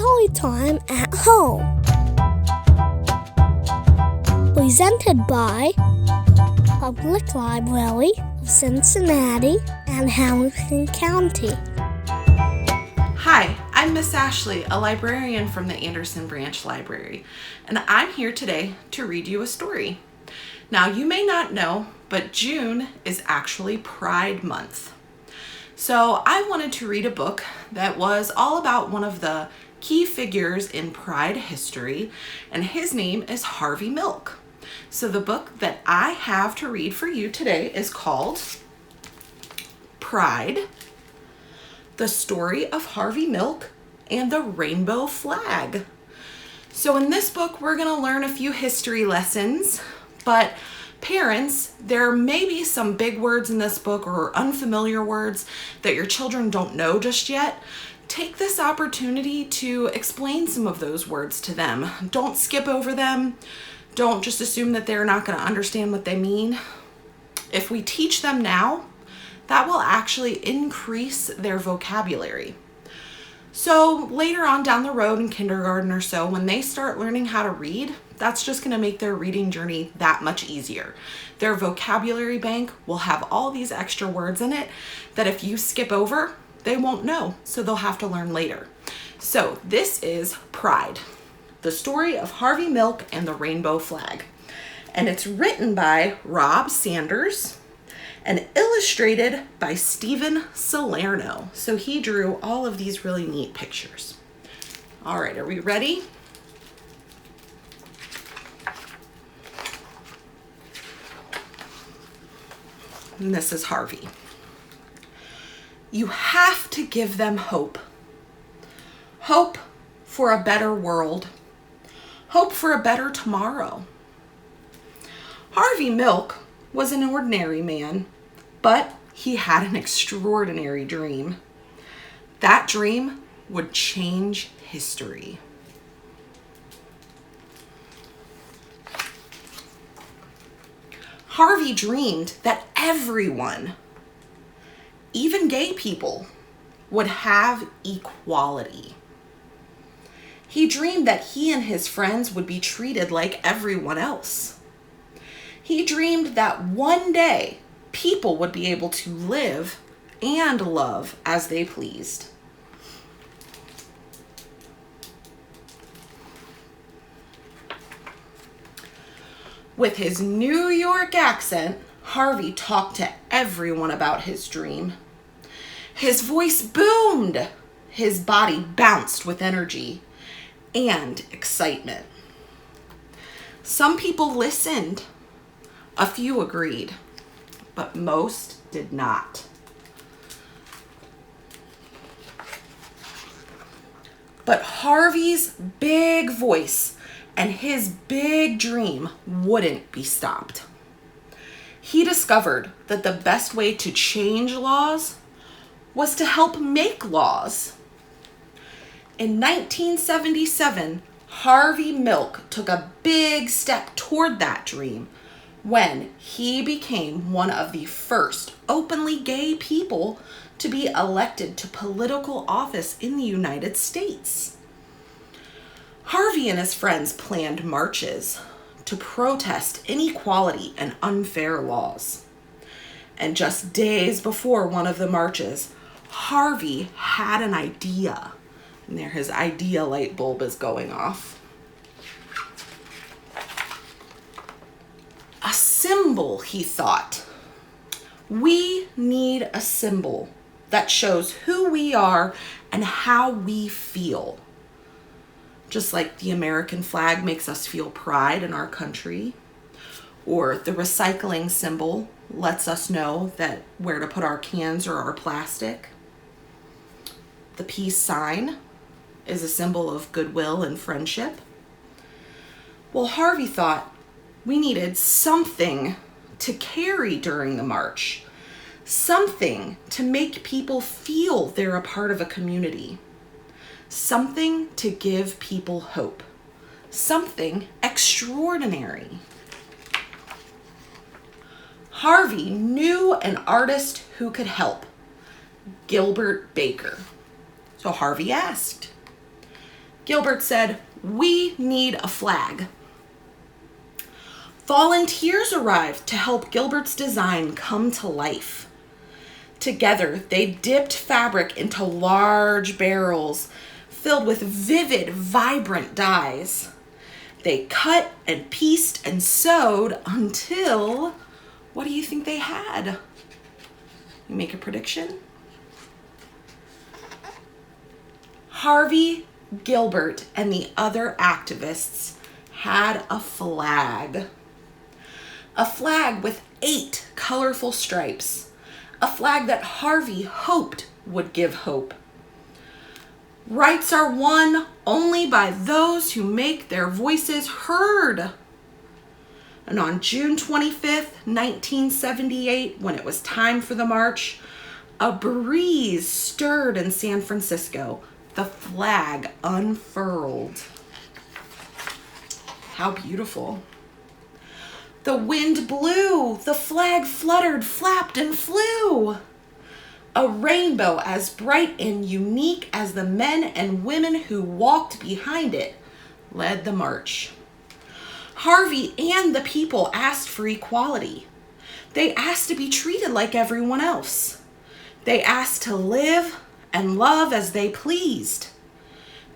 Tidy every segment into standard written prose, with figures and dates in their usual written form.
Storytime at Home. Presented by Public Library of Cincinnati and Hamilton County. Hi, I'm Miss Ashley, a librarian from the Anderson Branch Library, and I'm here today to read you a story. Now, you may not know, but June is actually Pride Month. So I wanted to read a book that was all about one of the key figures in Pride history, and his name is Harvey Milk. So the book that I have to read for you today is called Pride, The Story of Harvey Milk and the Rainbow Flag. So in this book, we're going to learn a few history lessons, but parents, there may be some big words in this book or unfamiliar words that your children don't know just yet. Take this opportunity to explain some of those words to them. Don't skip over them. Don't just assume that they're not going to understand what they mean. If we teach them now, that will actually increase their vocabulary. So later on down the road in kindergarten or so, when they start learning how to read, that's just going to make their reading journey that much easier. Their vocabulary bank will have all these extra words in it that if you skip over, they won't know, so they'll have to learn later. So this is Pride, the story of Harvey Milk and the Rainbow Flag. And it's written by Rob Sanders and illustrated by Stephen Salerno. So he drew all of these really neat pictures. All right, are we ready? And this is Harvey. You have to give them hope. Hope for a better world. Hope for a better tomorrow. Harvey Milk was an ordinary man, but he had an extraordinary dream. That dream would change history. Harvey dreamed that everyone, even gay people, would have equality. He dreamed that he and his friends would be treated like everyone else. He dreamed that one day people would be able to live and love as they pleased. With his New York accent, Harvey talked to everyone about his dream. His voice boomed. His body bounced with energy and excitement. Some people listened. A few agreed, but most did not. But Harvey's big voice and his big dream wouldn't be stopped. He discovered that the best way to change laws was to help make laws. In 1977, Harvey Milk took a big step toward that dream when he became one of the first openly gay people to be elected to political office in the United States. Harvey and his friends planned marches to protest inequality and unfair laws. And just days before one of the marches, Harvey had an idea. And there his idea light bulb is going off. A symbol, he thought. We need a symbol that shows who we are and how we feel. Just like the American flag makes us feel pride in our country, or the recycling symbol lets us know that where to put our cans or our plastic. The peace sign is a symbol of goodwill and friendship. Well, Harvey thought we needed something to carry during the march, something to make people feel they're a part of a community. Something to give people hope. Something extraordinary. Harvey knew an artist who could help, Gilbert Baker. So Harvey asked, Gilbert said, "We need a flag." Volunteers arrived to help Gilbert's design come to life. Together, they dipped fabric into large barrels filled with vivid, vibrant dyes. They cut and pieced and sewed until, what do you think they had? You make a prediction? Harvey, Gilbert, and the other activists had a flag. A flag with 8 colorful stripes. A flag that Harvey hoped would give hope. Rights are won only by those who make their voices heard. And on June 25th, 1978, when it was time for the march, a breeze stirred in San Francisco. The flag unfurled. How beautiful. The wind blew, the flag fluttered, flapped, and flew. A rainbow as bright and unique as the men and women who walked behind it led the march. Harvey and the people asked for equality. They asked to be treated like everyone else. They asked to live and love as they pleased.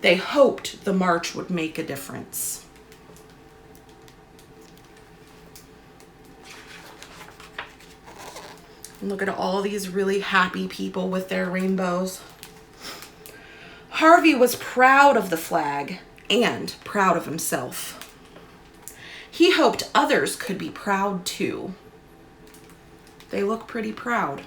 They hoped the march would make a difference. Look at all these really happy people with their rainbows. Harvey was proud of the flag and proud of himself. He hoped others could be proud too. They look pretty proud.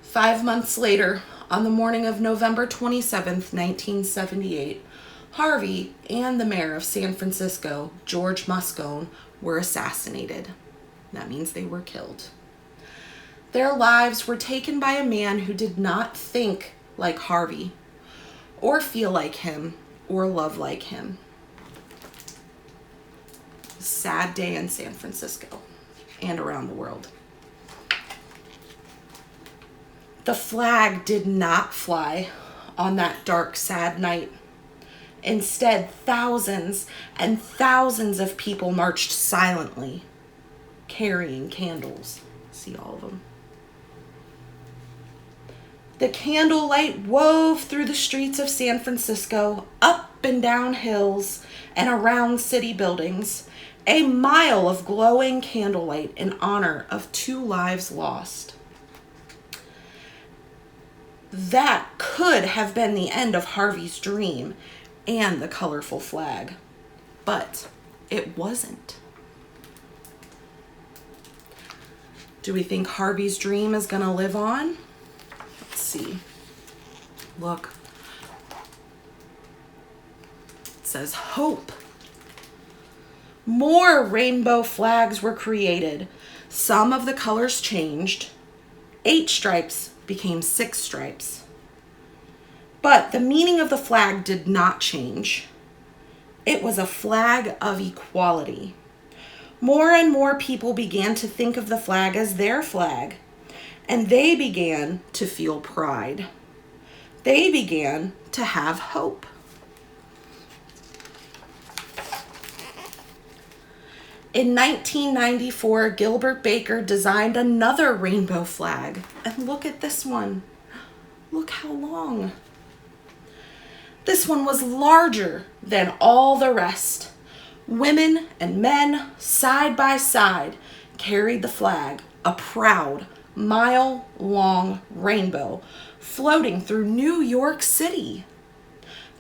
5 months later, on the morning of November 27th, 1978, Harvey and the mayor of San Francisco, George Moscone, were assassinated. That means they were killed. Their lives were taken by a man who did not think like Harvey, or feel like him, or love like him. A sad day in San Francisco and around the world. The flag did not fly on that dark, sad night. Instead, thousands and thousands of people marched silently, carrying candles. See all of them. The candlelight wove through the streets of San Francisco, up and down hills, and around city buildings. A mile of glowing candlelight in honor of 2 lives lost. That could have been the end of Harvey's dream and the colorful flag, but it wasn't. Do we think Harvey's dream is going to live on? Let's see. Look. It says hope. More rainbow flags were created. Some of the colors changed. 8 stripes became 6 stripes. But the meaning of the flag did not change. It was a flag of equality. More and more people began to think of the flag as their flag, and they began to feel pride. They began to have hope. In 1994, Gilbert Baker designed another rainbow flag. And look at this one. Look how long. This one was larger than all the rest. Women and men, side by side, carried the flag, a proud, mile-long rainbow floating through New York City.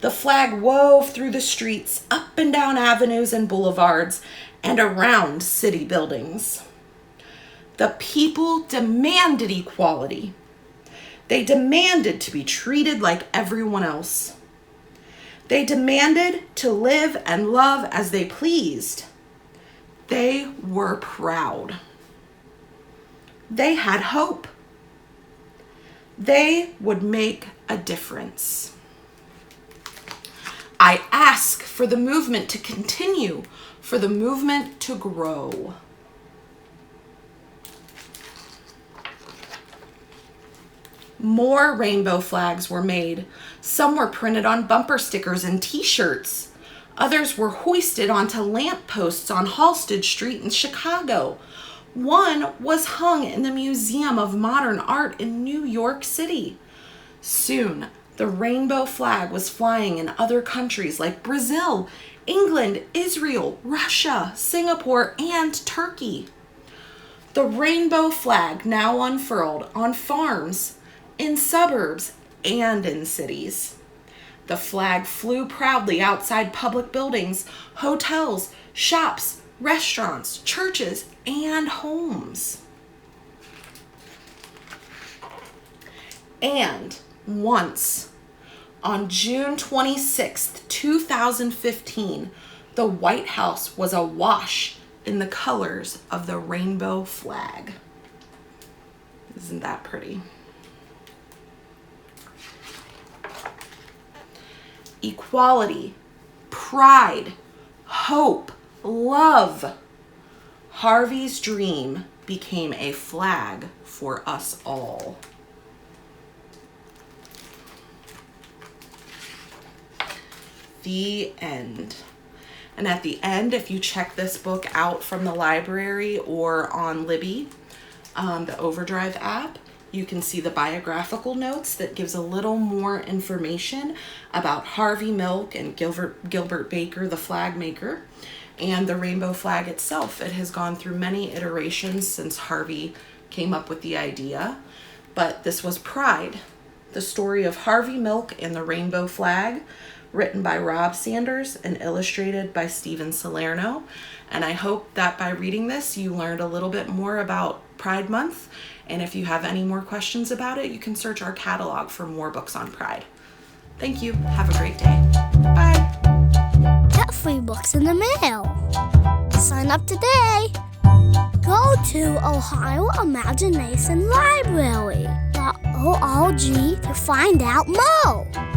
The flag wove through the streets, up and down avenues and boulevards, and around city buildings. The people demanded equality. They demanded to be treated like everyone else. They demanded to live and love as they pleased. They were proud. They had hope. They would make a difference. I ask for the movement to continue, for the movement to grow. More rainbow flags were made. Some were printed on bumper stickers and t-shirts. Others were hoisted onto lampposts on Halsted Street in Chicago. One was hung in the Museum of Modern Art in New York City. Soon, the rainbow flag was flying in other countries like Brazil, England, Israel, Russia, Singapore, and Turkey. The rainbow flag now unfurled on farms, in suburbs, and in cities. The flag flew proudly outside public buildings, hotels, shops, restaurants, churches, and homes. And once, on June 26th, 2015, the White House was awash in the colors of the rainbow flag. Isn't that pretty? Equality, pride, hope, love. Harvey's dream became a flag for us all. The end. And at the end, if you check this book out from the library or on Libby, the Overdrive app, you can see the biographical notes that gives a little more information about Harvey Milk and Gilbert Baker, the flag maker, and the rainbow flag itself. It has gone through many iterations since Harvey came up with the idea, but this was Pride, the story of Harvey Milk and the rainbow flag, written by Rob Sanders and illustrated by Stephen Salerno. And I hope that by reading this, you learned a little bit more about Pride Month. And if you have any more questions about it, you can search our catalog for more books on Pride. Thank you. Have a great day. Bye. Get free books in the mail. Sign up today. Go to Ohio Imagination Library.org to find out more.